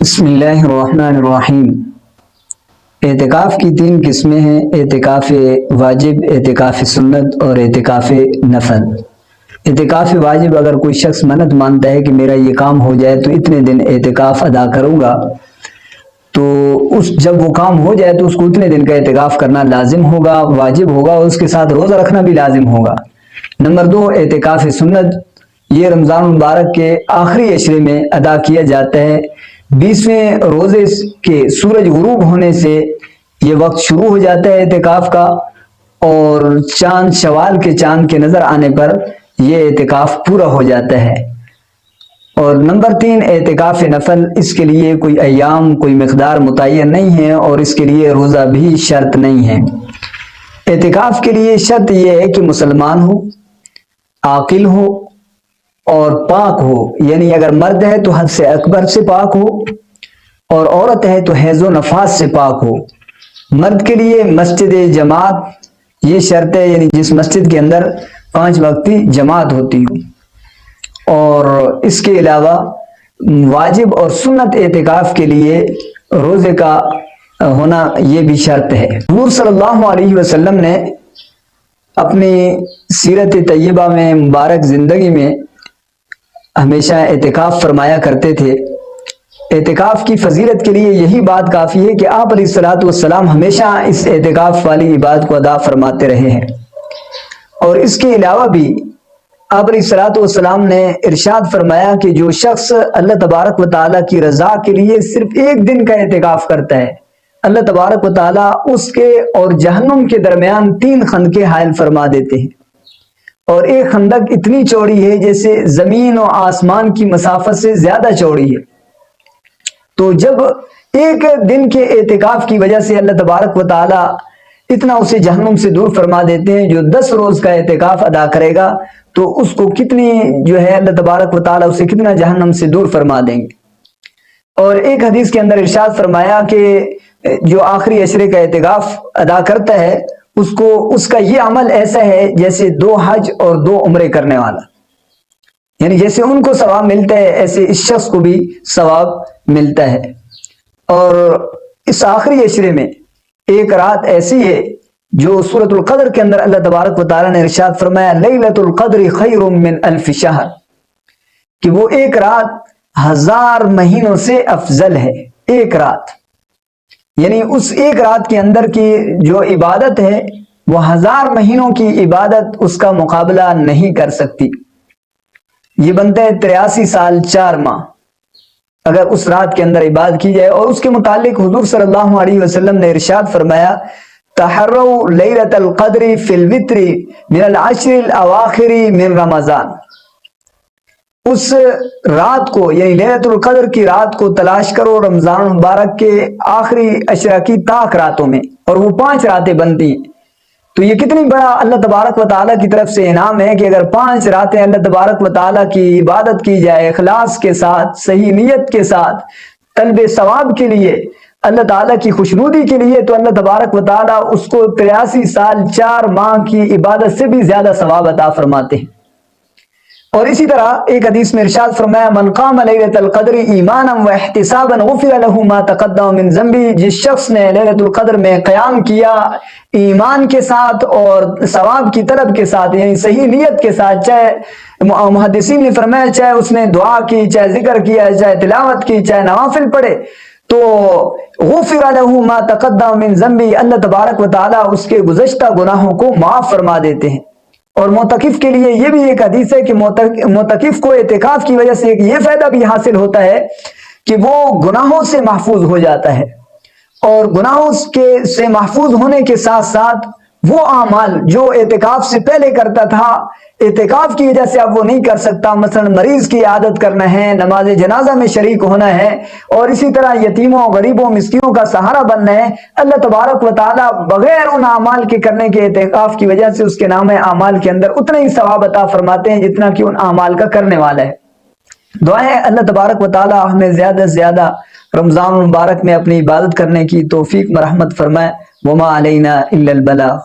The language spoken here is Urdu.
بسم اللہ الرحمن الرحیم۔ اعتکاف کی تین قسمیں ہیں: اعتکاف واجب، اعتکاف سنت اور اعتکاف نفل۔ اعتکاف واجب اگر کوئی شخص منت مانتا ہے کہ میرا یہ کام ہو جائے تو اتنے دن اعتکاف ادا کروں گا، تو جب وہ کام ہو جائے تو اس کو اتنے دن کا اعتکاف کرنا لازم ہوگا، واجب ہوگا، اور اس کے ساتھ روزہ رکھنا بھی لازم ہوگا۔ نمبر 2، اعتکاف سنت، یہ رمضان المبارک کے آخری عشرے میں ادا کیا جاتا ہے۔ 20ویں روزے کے سورج غروب ہونے سے یہ وقت شروع ہو جاتا ہے اعتکاف کا، اور چاند شوال کے چاند کے نظر آنے پر یہ اعتکاف پورا ہو جاتا ہے۔ اور نمبر 3، اعتکاف نفل، اس کے لیے کوئی ایام، کوئی مقدار متعین نہیں ہے، اور اس کے لیے روزہ بھی شرط نہیں ہے۔ اعتکاف کے لیے شرط یہ ہے کہ مسلمان ہو، عاقل ہو اور پاک ہو، یعنی اگر مرد ہے تو حد سے اکبر سے پاک ہو، اور عورت ہے تو حیض و نفاس سے پاک ہو۔ مرد کے لیے مسجد جماعت یہ شرط ہے، یعنی جس مسجد کے اندر 5 وقتی جماعت ہوتی ہو۔ اور اس کے علاوہ واجب اور سنت اعتکاف کے لیے روزے کا ہونا یہ بھی شرط ہے۔ حضور صلی اللہ علیہ وسلم نے اپنی سیرت طیبہ میں، مبارک زندگی میں ہمیشہ اعتکاف فرمایا کرتے تھے۔ اعتکاف کی فضیلت کے لیے یہی بات کافی ہے کہ آپ علیہ الصلوۃ والسلام ہمیشہ اس اعتکاف والی عبادت کو ادا فرماتے رہے ہیں۔ اور اس کے علاوہ بھی آپ علیہ الصلوۃ والسلام نے ارشاد فرمایا کہ جو شخص اللہ تبارک و تعالیٰ کی رضا کے لیے صرف 1 دن کا اعتکاف کرتا ہے، اللہ تبارک و تعالیٰ اس کے اور جہنم کے درمیان 3 خندقیں حائل فرما دیتے ہیں، اور ایک خندق اتنی چوڑی ہے جیسے زمین و آسمان کی مسافت سے زیادہ چوڑی ہے۔ تو جب 1 دن کے اعتکاف کی وجہ سے اللہ تبارک و تعالیٰ اتنا اسے جہنم سے دور فرما دیتے ہیں، جو 10 روز کا اعتکاف ادا کرے گا تو اس کو کتنی اللہ تبارک و تعالیٰ اسے کتنا جہنم سے دور فرما دیں گے۔ اور ایک حدیث کے اندر ارشاد فرمایا کہ جو آخری عشرے کا اعتکاف ادا کرتا ہے اس کا یہ عمل ایسا ہے جیسے 2 حج اور 2 عمرے کرنے والا، یعنی جیسے ان کو ثواب ملتا ہے ایسے اس شخص کو بھی ثواب ملتا ہے۔ اور اس آخری عشرے میں ایک رات ایسی ہے جو سورۃ القدر کے اندر اللہ تبارک و تعالیٰ نے ارشاد فرمایا لیلۃ القدر خیر من 1000 شہر، کہ وہ ایک رات 1000 مہینوں سے افضل ہے۔ ایک رات، یعنی اس ایک رات کے اندر کی جو عبادت ہے وہ 1000 مہینوں کی عبادت اس کا مقابلہ نہیں کر سکتی۔ یہ بنتا ہے 83 سال 4 ماہ اگر اس رات کے اندر عبادت کی جائے۔ اور اس کے متعلق حضور صلی اللہ علیہ وسلم نے ارشاد فرمایا تحروا لیلۃ القدر فی الوتر من العشر الاواخر من رمضان، اس رات کو یعنی لیلۃ القدر کی رات کو تلاش کرو رمضان مبارک کے آخری عشرہ کی طاق راتوں میں، اور وہ 5 راتیں بنتی ہیں۔ تو یہ کتنی بڑا اللہ تبارک و تعالیٰ کی طرف سے انعام ہے کہ اگر 5 راتیں اللہ تبارک و تعالیٰ کی عبادت کی جائے اخلاص کے ساتھ، صحیح نیت کے ساتھ، طلب ثواب کے لیے، اللہ تعالیٰ کی خوشنودی کے لیے، تو اللہ تبارک و تعالیٰ اس کو 83 سال 4 ماہ کی عبادت سے بھی زیادہ ثواب عطا فرماتے ہیں۔ اور اسی طرح ایک حدیث میں ارشاد فرمایا من قام لیلۃ القدر ایمانا واحتسابا غفر له ما تقدم من ذنبه، جس شخص نے لیلۃ القدر میں قیام کیا ایمان کے ساتھ اور ثواب کی طلب کے ساتھ، یعنی صحیح نیت کے ساتھ، چاہے محدثین نے فرمایا چاہے اس نے دعا کی، چاہے ذکر کیا، چاہے تلاوت کی، چاہے نوافل پڑھے، تو غفر له ما تقدم من ذنبه، اللہ تبارک و تعالیٰ اس کے گزشتہ گناہوں کو معاف فرما دیتے ہیں۔ اور معتکف کے لیے یہ بھی ایک حدیث ہے کہ معتکف کو اعتکاف کی وجہ سے ایک یہ فائدہ بھی حاصل ہوتا ہے کہ وہ گناہوں سے محفوظ ہو جاتا ہے، اور گناہوں سے محفوظ ہونے کے ساتھ ساتھ وہ اعمال جو اعتکاف سے پہلے کرتا تھا اعتکاف کی وجہ سے اب وہ نہیں کر سکتا، مثلا مریض کی عادت کرنا ہے، نماز جنازہ میں شریک ہونا ہے، اور اسی طرح یتیموں، غریبوں، مسکینوں کا سہارا بننا ہے، اللہ تبارک و تعالیٰ بغیر ان اعمال کے کرنے کے اعتکاف کی وجہ سے اس کے نام اعمال کے اندر اتنا ہی ثواب عطا فرماتے ہیں جتنا کہ ان اعمال کا کرنے والا ہے۔ دعائیں اللہ تبارک و تعالیٰ ہمیں زیادہ سے زیادہ رمضان المبارک میں اپنی عبادت کرنے کی توفیق مرحمت فرمائے۔ وما علینا الا البلاغ۔